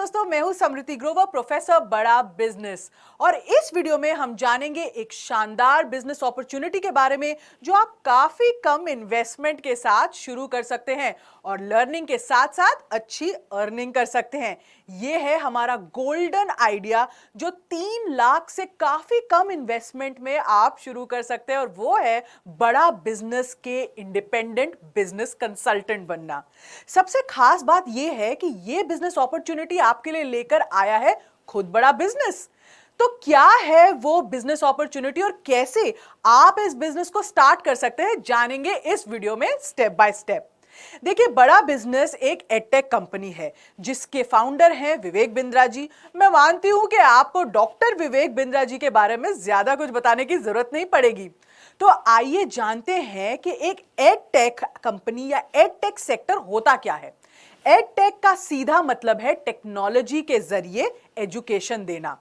दोस्तों, मैं हूं समृति ग्रोवर, प्रोफेसर बड़ा बिजनेस। और इस वीडियो में हम जानेंगे एक शानदार बिजनेस अपॉर्चुनिटी के बारे में जो आप काफी कम इन्वेस्टमेंट के साथ शुरू कर सकते हैं और लर्निंग के साथ साथ अच्छी अर्निंग कर सकते हैं। यह है हमारा गोल्डन आइडिया जो 3 लाख से काफी कम इन्वेस्टमेंट में आप शुरू कर सकते हैं, और वो है बड़ा बिजनेस के इंडिपेंडेंट बिजनेस कंसल्टेंट बनना। सबसे खास बात यह है कि यह बिजनेस अपॉर्चुनिटी आपके लिए लेकर आया है खुद बड़ा बिजनेस। तो क्या है वो बिजनेस अपॉर्चुनिटी और कैसे आप इस बिजनेस को स्टार्ट कर सकते हैं, जानेंगे इस वीडियो में स्टेप बाय स्टेप। देखिए, बड़ा बिजनेस एक एडटेक कंपनी है जिसके फाउंडर हैं विवेक बिंद्रा जी। मैं मानती हूं कि आपको डॉक्टर विवेक बिंद्रा जी के बारे में ज्यादा कुछ बताने की जरूरत नहीं पड़ेगी। तो आइए जानते हैं कि एक एडटेक कंपनी या एडटेक सेक्टर होता क्या है। एडटेक का सीधा मतलब है टेक्नोलॉजी के जरिए एजुकेशन देना।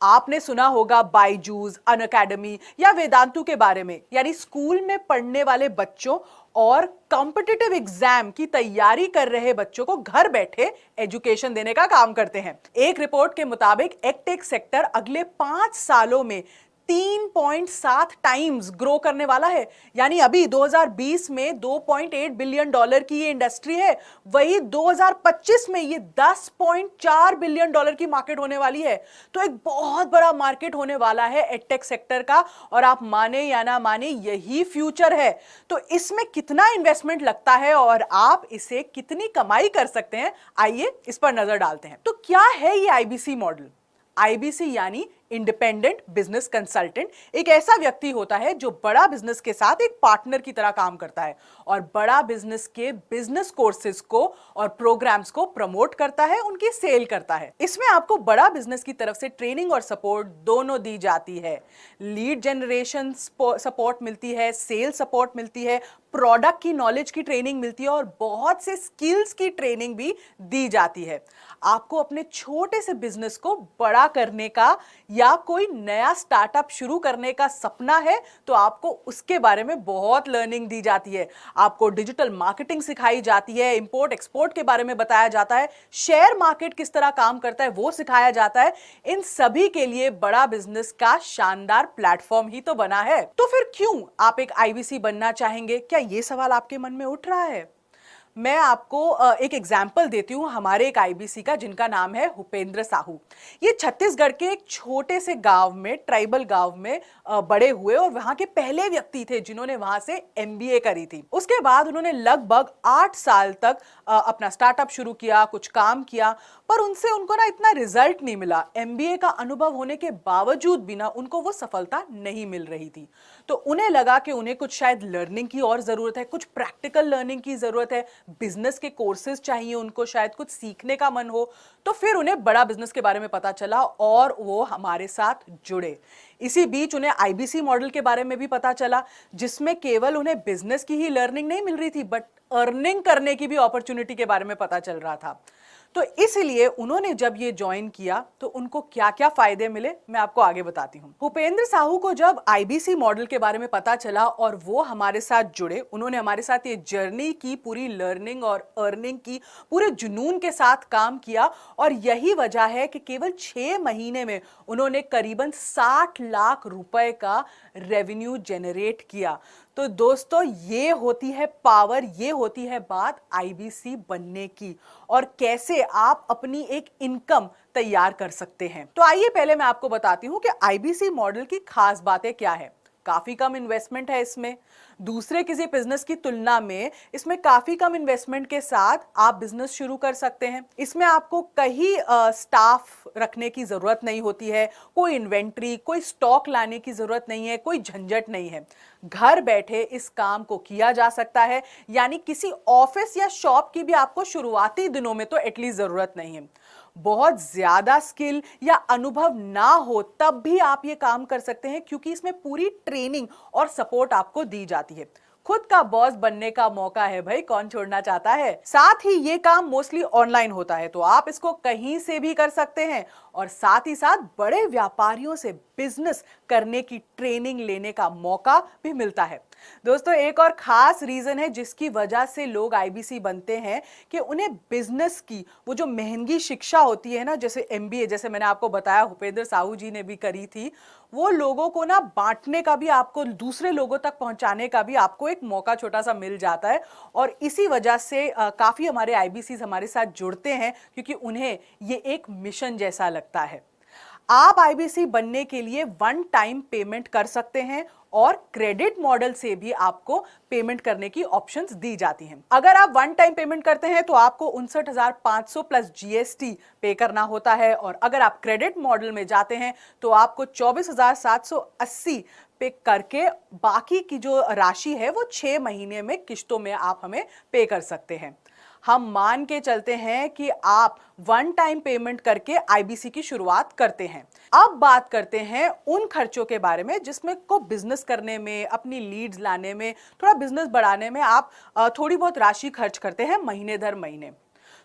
आपने सुना होगा बायजूस, अनअकैडमी या वेदांतु के बारे में, यानी स्कूल में पढ़ने वाले बच्चों और कॉम्पिटिटिव एग्जाम की तैयारी कर रहे बच्चों को घर बैठे एजुकेशन देने का काम करते हैं। एक रिपोर्ट के मुताबिक एडटेक सेक्टर अगले 5 सालों में 3.7 टाइम्स ग्रो करने वाला है। यानी अभी 2020 में $2.8 बिलियन की ये इंडस्ट्री है, वही 2025 में ये $10.4 बिलियन की मार्केट होने वाली है। तो एक बहुत बड़ा मार्केट होने वाला है एडटेक सेक्टर का, और आप माने या ना माने यही फ्यूचर है। तो इसमें कितना इन्वेस्टमेंट लगता है और आप इसे कितनी कमाई कर सकते हैं, आइए इस पर नजर डालते हैं। तो क्या है ये आईबीसी मॉडल? आईबीसी यानी इंडिपेंडेंट बिजनेस कंसल्टेंट एक ऐसा व्यक्ति होता है जो बड़ा बिजनेस के साथ एक पार्टनर की तरह काम करता है और बड़ा बिजनेस के बिजनेस कोर्सेज को और प्रोग्राम्स को प्रमोट करता है, उनकी सेल करता है। इसमें आपको बड़ा बिजनेस की तरफ से ट्रेनिंग और सपोर्ट दोनों दी जाती है। लीड जनरेशन सपोर्ट मिलती है, सेल सपोर्ट मिलती है, प्रोडक्ट की नॉलेज की ट्रेनिंग मिलती है और बहुत से स्किल्स की ट्रेनिंग भी दी जाती है। आपको अपने छोटे से बिजनेस को बड़ा करने का या कोई नया स्टार्टअप शुरू करने का सपना है तो आपको उसके बारे में बहुत लर्निंग दी जाती है। आपको डिजिटल मार्केटिंग सिखाई जाती है, इंपोर्ट एक्सपोर्ट के बारे में बताया जाता है, शेयर मार्केट किस तरह काम करता है वो सिखाया जाता है। इन सभी के लिए बड़ा बिजनेस का शानदार प्लेटफॉर्म ही तो बना है। तो फिर क्यों आप एक आईबीसी बनना चाहेंगे? क्या ये सवाल आपके मन में उठ रहा है? मैं आपको एक एग्जाम्पल देती हूँ हमारे एक आईबीसी का, जिनका नाम है भूपेंद्र साहू। ये छत्तीसगढ़ के एक छोटे से गांव में, ट्राइबल गांव में बड़े हुए और वहां के पहले व्यक्ति थे जिन्होंने वहां से एमबीए करी थी। उसके बाद उन्होंने लगभग 8 साल तक अपना स्टार्टअप शुरू किया, कुछ काम किया, पर उनको ना इतना रिजल्ट नहीं मिला। एमबीए का अनुभव होने के बावजूद भी ना उनको वो सफलता नहीं मिल रही थी। तो उन्हें लगा कि उन्हें कुछ शायद लर्निंग की और जरूरत है, कुछ प्रैक्टिकल लर्निंग की जरूरत है, बिजनेस के कोर्सेज चाहिए, उनको शायद कुछ सीखने का मन हो। तो फिर उन्हें बड़ा बिजनेस के बारे में पता चला और वो हमारे साथ जुड़े। इसी बीच उन्हें आईबीसी मॉडल के बारे में भी पता चला, जिसमें केवल उन्हें बिजनेस की ही लर्निंग नहीं मिल रही थी बट अर्निंग करने की भी अपॉर्चुनिटी के बारे में पता चल रहा था। तो इसलिए उन्होंने जब ये ज्वाइन किया तो उनको क्या क्या फायदे मिले मैं आपको आगे बताती हूँ। भूपेंद्र साहू को जब आईबीसी मॉडल के बारे में पता चला और वो हमारे साथ जुड़े, उन्होंने हमारे साथ ये जर्नी की, पूरी लर्निंग और अर्निंग की, पूरे जुनून के साथ काम किया। और यही वजह है कि केवल 6 महीने में उन्होंने करीबन 60 लाख रुपए का रेवेन्यू जनरेट किया। तो दोस्तों, ये होती है पावर, ये होती है बात आईबीसी बनने की, और कैसे आप अपनी एक इनकम तैयार कर सकते हैं। तो आइए पहले मैं आपको बताती हूं कि आईबीसी मॉडल की खास बातें क्या है। काफी कम इन्वेस्टमेंट है इसमें, दूसरे किसी बिजनेस की तुलना में इसमें काफी कम इन्वेस्टमेंट के साथ आप बिजनेस शुरू कर सकते हैं। इसमें आपको कहीं स्टाफ रखने की जरूरत नहीं होती है, कोई इन्वेंट्री, कोई स्टॉक लाने की जरूरत नहीं है, कोई झंझट नहीं है। घर बैठे इस काम को किया जा सकता है, यानी किसी ऑफिस या शॉप की भी आपको शुरुआती दिनों में तो एटलीस्ट जरूरत नहीं है। बहुत ज्यादा स्किल या अनुभव ना हो तब भी आप ये काम कर सकते हैं, क्योंकि इसमें पूरी ट्रेनिंग और सपोर्ट आपको दी जाती है। खुद का बॉस बनने का मौका है भाई, कौन छोड़ना चाहता है। साथ ही ये काम मोस्टली ऑनलाइन होता है, तो आप इसको कहीं से भी कर सकते हैं और साथ ही साथ बड़े व्यापारियों से बिजनेस करने की ट्रेनिंग लेने का मौका भी मिलता है। दोस्तों, एक और खास रीजन है जिसकी वजह से लोग आईबीसी बनते हैं कि उन्हें बिजनेस की वो जो महंगी शिक्षा होती है ना, जैसे एमबीए, जैसे मैंने आपको बताया भूपेंद्र साहू जी ने भी करी थी, वो लोगों को ना बांटने का भी, आपको दूसरे लोगों तक पहुंचाने का भी आपको एक मौका छोटा सा मिल जाता है। और इसी वजह से काफी हमारे आईबीसी हमारे साथ जुड़ते हैं क्योंकि उन्हें ये एक मिशन जैसा लगता है। आप आईबीसी बनने के लिए वन टाइम पेमेंट कर सकते हैं और क्रेडिट मॉडल से भी आपको पेमेंट करने की ऑप्शंस दी जाती हैं। अगर आप वन टाइम पेमेंट करते हैं तो आपको 59,500 प्लस जीएसटी पे करना होता है, और अगर आप क्रेडिट मॉडल में जाते हैं तो आपको 24,780 पे करके बाकी की जो राशि है वो 6 महीने में किश्तों में आप हमें पे कर सकते हैं। हम मान के चलते हैं कि आप वन टाइम पेमेंट करके आईबीसी की शुरुआत करते हैं। अब बात करते हैं उन खर्चों के बारे में जिसमें को बिजनेस करने में, अपनी लीड्स लाने में, थोड़ा बिजनेस बढ़ाने में आप थोड़ी बहुत राशि खर्च करते हैं महीने दर महीने।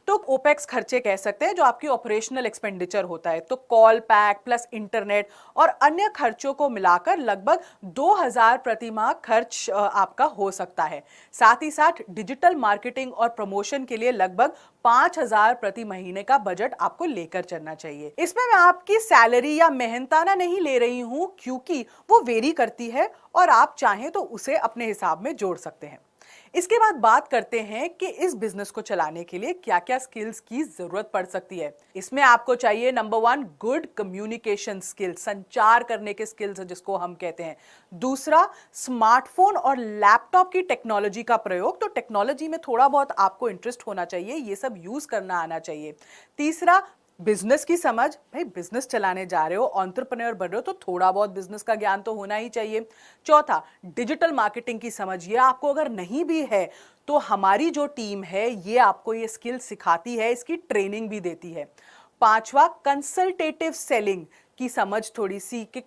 तो ओपेक्स खर्चे कह सकते हैं, जो आपकी ऑपरेशनल एक्सपेंडिचर होता है। तो कॉल पैक प्लस इंटरनेट और अन्य खर्चों को मिलाकर लगभग 2,000 प्रति माह खर्च आपका हो सकता है। साथ ही साथ डिजिटल मार्केटिंग और प्रमोशन के लिए लगभग 5,000 प्रति महीने का बजट आपको लेकर चलना चाहिए। इसमें मैं आपकी सैलरी या मेहनताना नहीं ले रही हूं, क्योंकि वो वेरी करती है और आप चाहें तो उसे अपने हिसाब में जोड़ सकते हैं। इसके बाद बात करते हैं कि इस बिजनेस को चलाने के लिए क्या क्या स्किल्स की जरूरत पड़ सकती है। इसमें आपको चाहिए नंबर 1 गुड कम्युनिकेशन स्किल्स, संचार करने के स्किल्स जिसको हम कहते हैं। दूसरा, स्मार्टफोन और लैपटॉप की टेक्नोलॉजी का प्रयोग, तो टेक्नोलॉजी में थोड़ा बहुत आपको इंटरेस्ट होना चाहिए, ये सब यूज करना आना चाहिए। तीसरा, बिजनेस की समझ, भाई बिजनेस चलाने जा रहे हो, एंटरप्रेन्योर बन रहे हो, तो थोड़ा बहुत बिजनेस का ज्ञान तो होना ही चाहिए। चौथा, डिजिटल मार्केटिंग की समझ, ये आपको अगर नहीं भी है तो हमारी जो टीम है ये आपको ये स्किल सिखाती है, इसकी ट्रेनिंग भी देती है। पांचवा, कंसल्टेटिव सेलिंग की समझ थोड़ी सी कि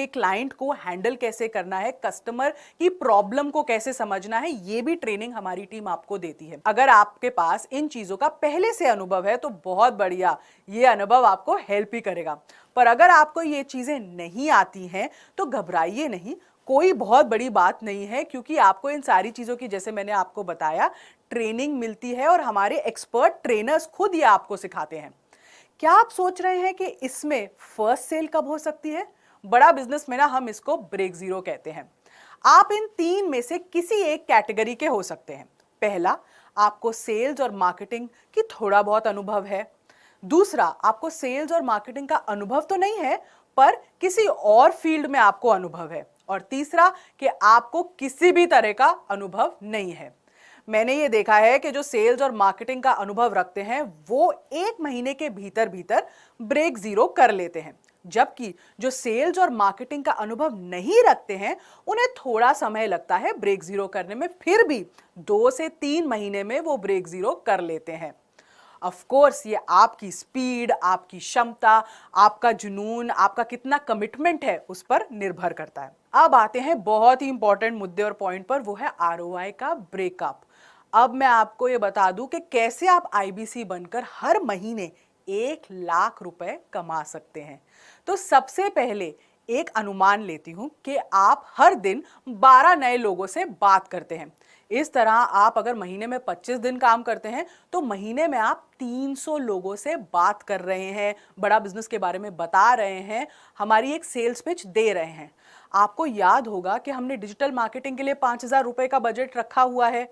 क्लाइंट को हैंडल कैसे करना है, कस्टमर की प्रॉब्लम को कैसे समझना है, ये भी ट्रेनिंग हमारी टीम आपको देती है। अगर आपके पास इन चीजों का पहले से अनुभव है तो बहुत बढ़िया, ये अनुभव आपको हेल्प ही करेगा। पर अगर आपको ये चीजें नहीं आती हैं तो घबराइए नहीं, कोई बहुत बड़ी बात नहीं है, क्योंकि आपको इन सारी चीजों की, जैसे मैंने आपको बताया, ट्रेनिंग मिलती है और हमारे एक्सपर्ट ट्रेनर्स खुद ये आपको सिखाते हैं। क्या आप सोच रहे हैं कि इसमें फर्स्ट सेल कब हो सकती है? बड़ा बिजनेस में ना हम इसको ब्रेक जीरो कहते हैं। आप इन तीन में से किसी एक कैटेगरी के हो सकते हैं। पहला, आपको सेल्स और मार्केटिंग की थोड़ा बहुत अनुभव है। दूसरा, आपको सेल्स और मार्केटिंग का अनुभव तो नहीं है पर किसी और फील्ड में आपको अनुभव है। और तीसरा, कि आपको किसी भी तरह का अनुभव नहीं है। मैंने ये देखा है कि जो सेल्स और मार्केटिंग का अनुभव रखते हैं वो 1 महीने के भीतर भीतर ब्रेक जीरो कर लेते हैं, जबकि जो सेल्स और मार्केटिंग का अनुभव नहीं रखते हैं उन्हें थोड़ा समय लगता है ब्रेक जीरो करने में, फिर भी 2 से 3 महीने में वो ब्रेक जीरो कर लेते हैं। ऑफ कोर्स ये आपकी स्पीड, आपकी क्षमता, आपका जुनून, आपका कितना कमिटमेंट है उस पर निर्भर करता है। अब आते हैं बहुत ही इंपॉर्टेंट मुद्दे और पॉइंट पर, वो है आरओआई का ब्रेकअप। अब मैं आपको ये बता दूं कि कैसे आप आईबीसी बनकर हर महीने 1 लाख रुपए कमा सकते हैं। तो सबसे पहले एक अनुमान लेती हूं कि आप हर दिन 12 नए लोगों से बात करते हैं। इस तरह आप अगर महीने में 25 दिन काम करते हैं तो महीने में आप 300 लोगों से बात कर रहे हैं, बड़ा बिजनेस के बारे में बता रहे हैं, हमारी एक सेल्स पिच दे रहे हैं। आपको याद होगा कि हमने डिजिटल मार्केटिंग के लिए 5,000 रुपए का बजट रखा हुआ है।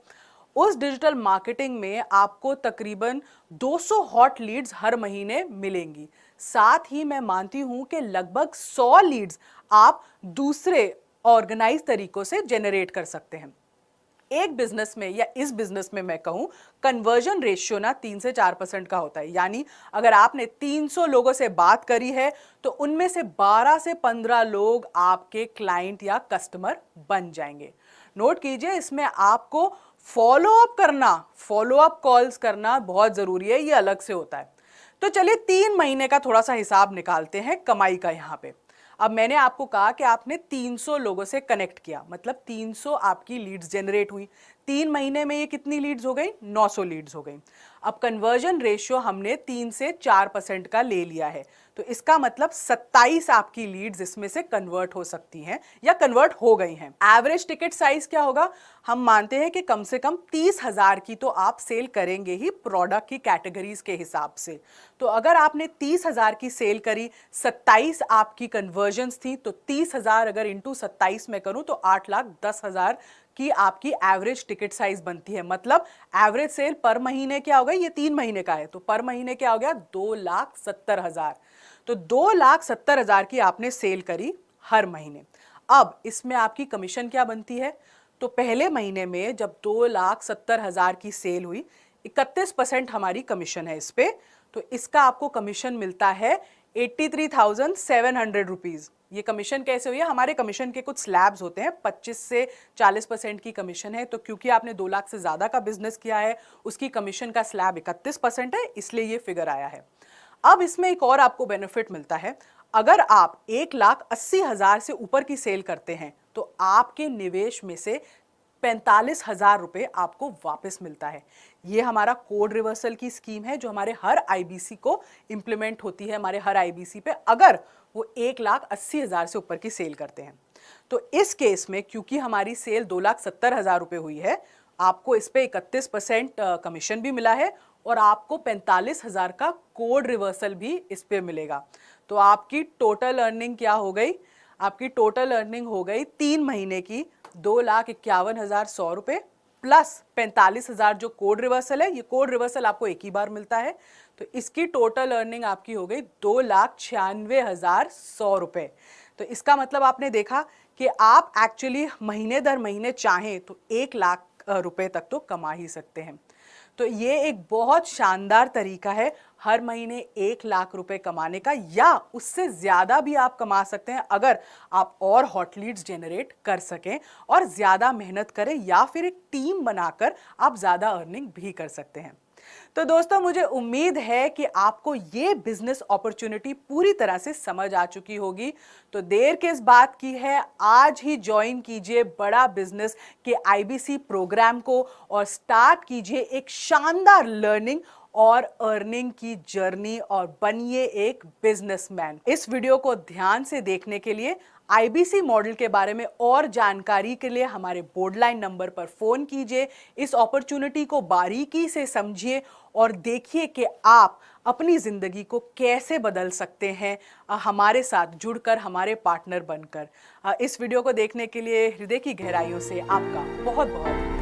उस डिजिटल मार्केटिंग में आपको तकरीबन 200 हॉट लीड्स हर महीने मिलेंगी। साथ ही मैं मानती हूं कि लगभग 100 लीड्स आप दूसरे ऑर्गेनाइज तरीकों से जनरेट कर सकते हैं। एक बिजनेस में या इस बिजनेस में मैं कहूं, कन्वर्जन रेशियो ना 3 से 4% का होता है। यानी अगर आपने 300 लोगों से बात करी है तो उनमें से 12 से 15 लोग आपके क्लाइंट या कस्टमर बन जाएंगे। नोट कीजिए, इसमें आपको फॉलो अप कॉल्स करना बहुत जरूरी है, ये अलग से होता है। तो चलिए 3 महीने का थोड़ा सा हिसाब निकालते हैं कमाई का यहां पे। अब मैंने आपको कहा कि आपने 300 लोगों से कनेक्ट किया, मतलब 300 आपकी लीड्स जनरेट हुई। 3 महीने में ये कितनी लीड्स हो गई? 900 लीड्स हो गई। अब कन्वर्जन रेशियो हमने 3 से 4% का ले लिया है, तो इसका मतलब 27 आपकी लीड्स इसमें से कन्वर्ट हो सकती हैं या कन्वर्ट हो गई हैं। एवरेज टिकट साइज क्या होगा? हम मानते हैं कि कम से कम 30,000 की तो आप सेल करेंगे ही प्रोडक्ट की कैटेगरीज के हिसाब से। तो अगर आपने 30,000 की सेल करी, 27 आपकी कन्वर्जन्स थी, तो 30,000 अगर इंटू 27 में करूं तो 8,10,000 की आपकी एवरेज टिकट साइज बनती है। मतलब एवरेज सेल पर महीने क्या हो गई? ये 3 महीने का है, तो पर महीने क्या हो गया? 2,70,000। तो 2,70,000 की आपने सेल करी हर महीने। अब इसमें आपकी कमीशन क्या बनती है? तो पहले महीने में जब 2,70,000 की सेल हुई, 31% हमारी कमीशन है इस पे, तो इसका आपको कमीशन मिलता है 83,700 रुपीज। ये कमीशन कैसे हुई है? हमारे कमीशन के कुछ स्लैब्स होते हैं, 25 से 40% की कमीशन है, तो क्योंकि आपने 2 लाख से ज्यादा का बिजनेस किया है, उसकी कमीशन का स्लैब 31% है, इसलिए ये फिगर आया है। अब इसमें एक और आपको बेनिफिट मिलता है। अगर आप 1,80,000 से ऊपर की सेल करते हैं तो आपके निवेश में से 45,000 रुपए आपको वापस मिलता है। ये हमारा कोड रिवर्सल की स्कीम है जो हमारे हर आईबीसी को इंप्लीमेंट होती है, हमारे हर आईबीसी पे, अगर वो 1,80,000 से ऊपर की सेल करते हैं। तो इस केस में क्योंकि हमारी सेल 2,70,000 रुपए हुई है, आपको इस पे 31% कमीशन भी मिला है और आपको 45,000 का कोड रिवर्सल भी इस पे मिलेगा। तो आपकी टोटल अर्निंग क्या हो गई? आपकी टोटल अर्निंग हो गई 3 महीने की 2,51,100 रुपए प्लस 45,000 जो कोड रिवर्सल है। ये कोड रिवर्सल आपको एक ही बार मिलता है, तो इसकी टोटल अर्निंग आपकी हो गई 2,96,100 रुपए। तो इसका मतलब आपने देखा कि आप एक्चुअली महीने दर महीने चाहें तो 1,00,000 रुपए तक तो कमा ही सकते हैं। तो ये एक बहुत शानदार तरीका है हर महीने 1,00,000 रुपए कमाने का, या उससे ज्यादा भी आप कमा सकते हैं अगर आप और हॉट लीड्स जनरेट कर सकें और ज्यादा मेहनत करें, या फिर एक टीम बनाकर आप ज्यादा अर्निंग भी कर सकते हैं। तो दोस्तों, मुझे उम्मीद है कि आपको ये बिजनेस अपॉर्चुनिटी पूरी तरह से समझ आ चुकी होगी। तो देर किस बात की है, आज ही ज्वाइन कीजिए बड़ा बिजनेस के आईबीसी प्रोग्राम को और स्टार्ट कीजिए एक शानदार लर्निंग और अर्निंग की जर्नी और बनिए एक बिजनेसमैन। इस वीडियो को ध्यान से देखने के लिए, आईबीसी मॉडल के बारे में और जानकारी के लिए हमारे बोर्डलाइन नंबर पर फोन कीजिए। इस अपॉर्चुनिटी को बारीकी से समझिए और देखिए कि आप अपनी जिंदगी को कैसे बदल सकते हैं हमारे साथ जुड़कर, हमारे पार्टनर बनकर। इस वीडियो को देखने के लिए हृदय की गहराइयों से आपका बहुत बहुत